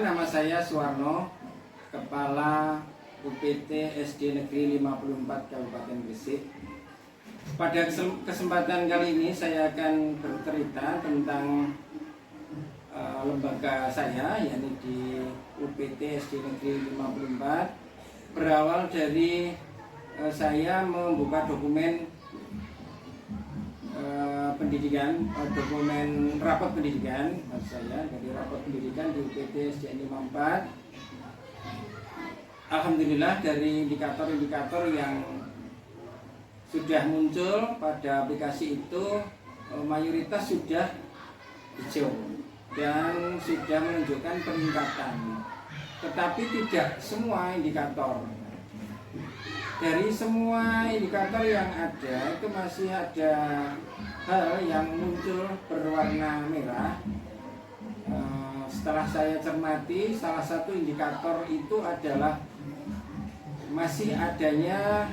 nama saya Suwarno, Kepala UPT SD Negeri 54 Kabupaten Gresik. Pada kesempatan kali ini saya akan bercerita tentang lembaga saya, yakni di UPT SD Negeri 54. Berawal dari saya membuka dokumen pendidikan, dokumen rapot pendidikan saya dari rapot pendidikan di UPT SD 54. Alhamdulillah dari indikator-indikator yang sudah muncul pada aplikasi itu mayoritas sudah hijau dan sudah menunjukkan peningkatan. Tetapi tidak semua indikator. Dari semua indikator yang ada itu masih ada hal yang muncul berwarna merah. Setelah saya cermati, salah satu indikator itu adalah masih adanya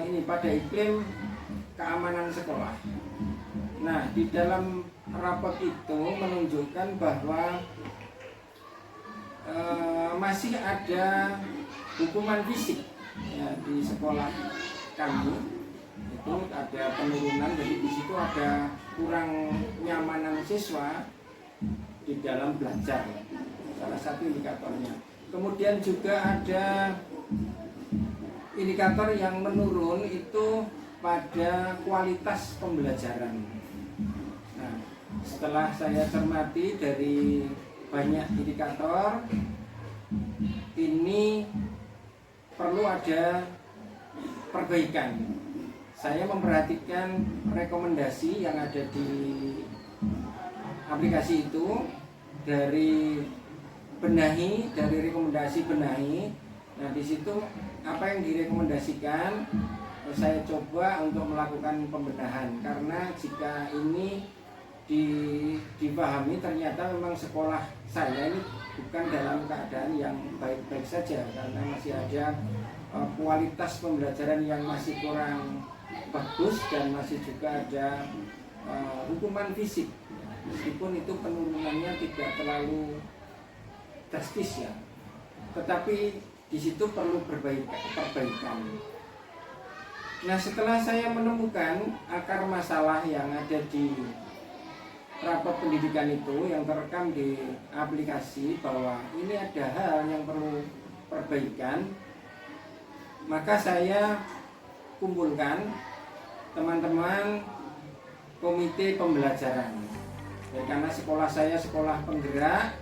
ini pada iklim keamanan sekolah. Nah, di dalam rapot itu menunjukkan bahwa masih ada hukuman fisik ya, di sekolah kami itu ada penurunan, jadi di situ ada kurang nyamanan siswa di dalam belajar, salah satu indikatornya. Kemudian juga ada indikator yang menurun itu pada kualitas pembelajaran. Nah, setelah saya cermati dari banyak indikator, ini perlu ada perbaikan. Saya memperhatikan rekomendasi yang ada di aplikasi itu dari rekomendasi benahi. Nah, di situ apa yang direkomendasikan saya coba untuk melakukan pembenahan, karena jika ini dipahami ternyata memang sekolah saya ini bukan dalam keadaan yang baik-baik saja, karena masih ada kualitas pembelajaran yang masih kurang bagus dan masih juga ada hukuman fisik, meskipun itu penurunannya tidak terlalu drastis ya, tetapi di situ perlu perbaikan. Nah, setelah saya menemukan akar masalah yang ada di rapot pendidikan itu yang terekam di aplikasi bahwa ini ada hal yang perlu perbaikan, maka saya kumpulkan teman-teman komite pembelajaran. Dan karena sekolah saya sekolah penggerak,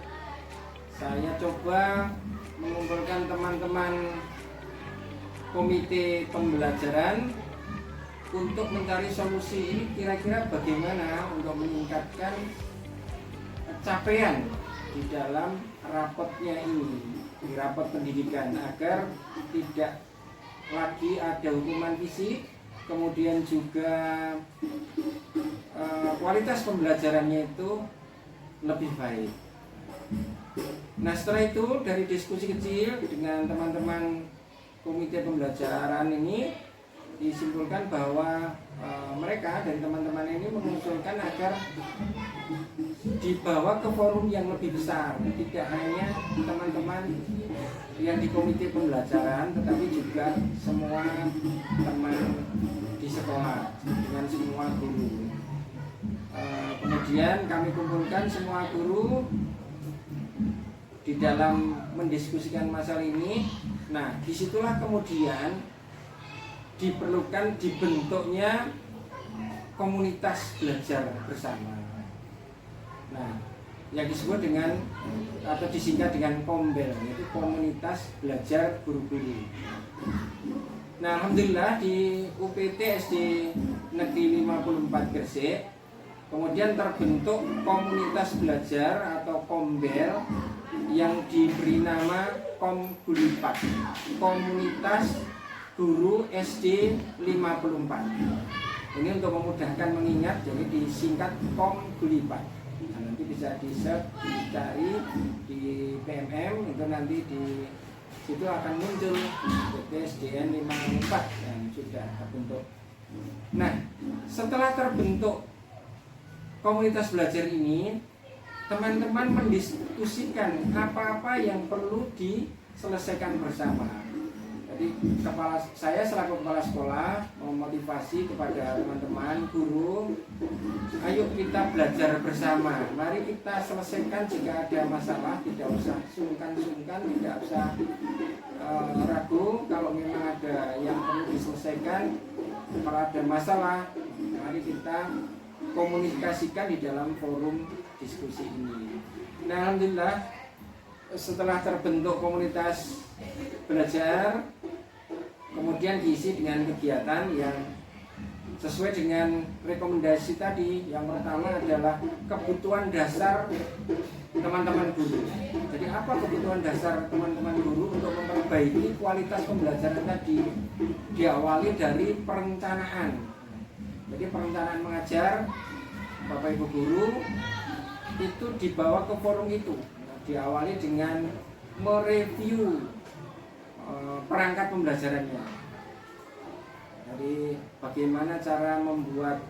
saya coba mengumpulkan teman-teman komite pembelajaran untuk mencari solusi ini kira-kira bagaimana untuk meningkatkan capaian di dalam rapotnya ini, di rapot pendidikan, agar tidak lagi ada hukuman fisik, kemudian juga kualitas pembelajarannya itu lebih baik. Nah, setelah itu dari diskusi kecil dengan teman-teman komite pembelajaran ini disimpulkan bahwa mereka dari teman-teman ini mengusulkan agar dibawa ke forum yang lebih besar, tidak hanya teman-teman yang di komite pembelajaran, tetapi juga semua teman di sekolah dengan semua guru. Kemudian kami kumpulkan semua guru di dalam mendiskusikan masalah ini. Nah, disitulah kemudian diperlukan dibentuknya komunitas belajar bersama. Nah, yang disebut dengan atau disingkat dengan KOMBEL, yaitu komunitas belajar guru-guru. Nah, alhamdulillah di UPT SD Negeri 54 Gresik kemudian terbentuk komunitas belajar atau KOMBEL yang diberi nama KOMGULIPAT, Komunitas Guru SD 54. Ini untuk memudahkan mengingat, jadi disingkat KOMGULIPAT. Nah, nanti bisa di-search, dicari di PMM, itu nanti di situ akan muncul PTSDN 54 yang sudah terbentuk. Nah, setelah terbentuk komunitas belajar ini, teman-teman mendiskusikan apa-apa yang perlu diselesaikan bersama. Jadi saya selaku kepala sekolah memotivasi kepada teman-teman guru, ayo kita belajar bersama. Mari kita selesaikan jika ada masalah, tidak usah sungkan-sungkan, tidak usah ragu. Kalau memang ada yang perlu diselesaikan, kalau ada masalah, mari kita komunikasikan di dalam forum diskusi ini. Nah, alhamdulillah setelah terbentuk komunitas belajar, kemudian diisi dengan kegiatan yang sesuai dengan rekomendasi tadi. Yang pertama adalah kebutuhan dasar teman-teman guru. Jadi apa kebutuhan dasar teman-teman guru untuk memperbaiki kualitas pembelajaran tadi? Diawali dari perencanaan. Jadi perencanaan mengajar Bapak Ibu guru itu dibawa ke forum itu. Diawali dengan mereview perangkat pembelajarannya. Jadi bagaimana cara membuat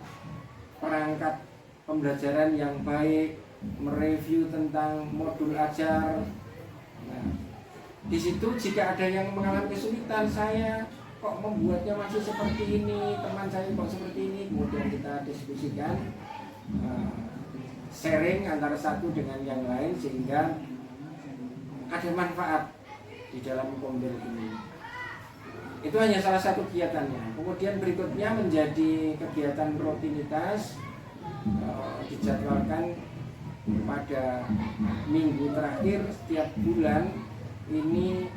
perangkat pembelajaran yang baik, mereview tentang modul ajar. Nah, di situ jika ada yang mengalami kesulitan, saya kok membuatnya masih seperti ini, teman saya kok seperti ini, kemudian kita diskusikan, sharing antara satu dengan yang lain sehingga ada manfaat di dalam pembelajaran ini. Itu hanya salah satu kegiatannya. Kemudian berikutnya menjadi kegiatan rutinitas, dijadwalkan pada minggu terakhir setiap bulan ini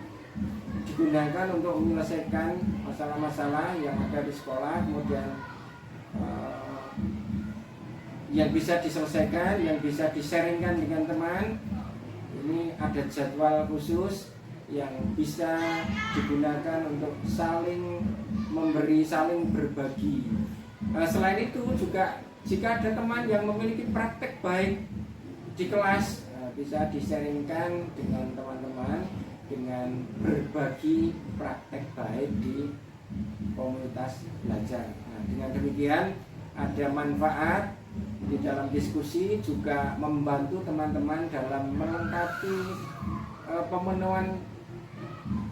digunakan untuk menyelesaikan masalah-masalah yang ada di sekolah, kemudian yang bisa diselesaikan, yang bisa di-sharingkan dengan teman. Ini ada jadwal khusus yang bisa digunakan untuk saling memberi, saling berbagi. Selain itu juga jika ada teman yang memiliki praktek baik di kelas, bisa di-sharingkan dengan teman-teman dengan berbagi praktek baik di komunitas belajar. Nah, dengan demikian ada manfaat di dalam diskusi, juga membantu teman-teman dalam melengkapi pemenuhan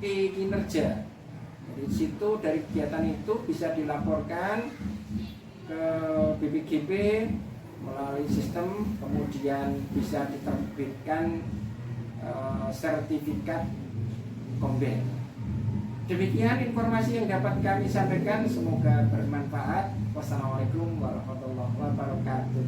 kinerja. Dari situ, dari kegiatan itu bisa dilaporkan ke BPGP melalui sistem, kemudian bisa diterbitkan sertifikat Komben. Demikian informasi yang dapat kami sampaikan, semoga bermanfaat. Wassalamualaikum warahmatullahi wabarakatuh.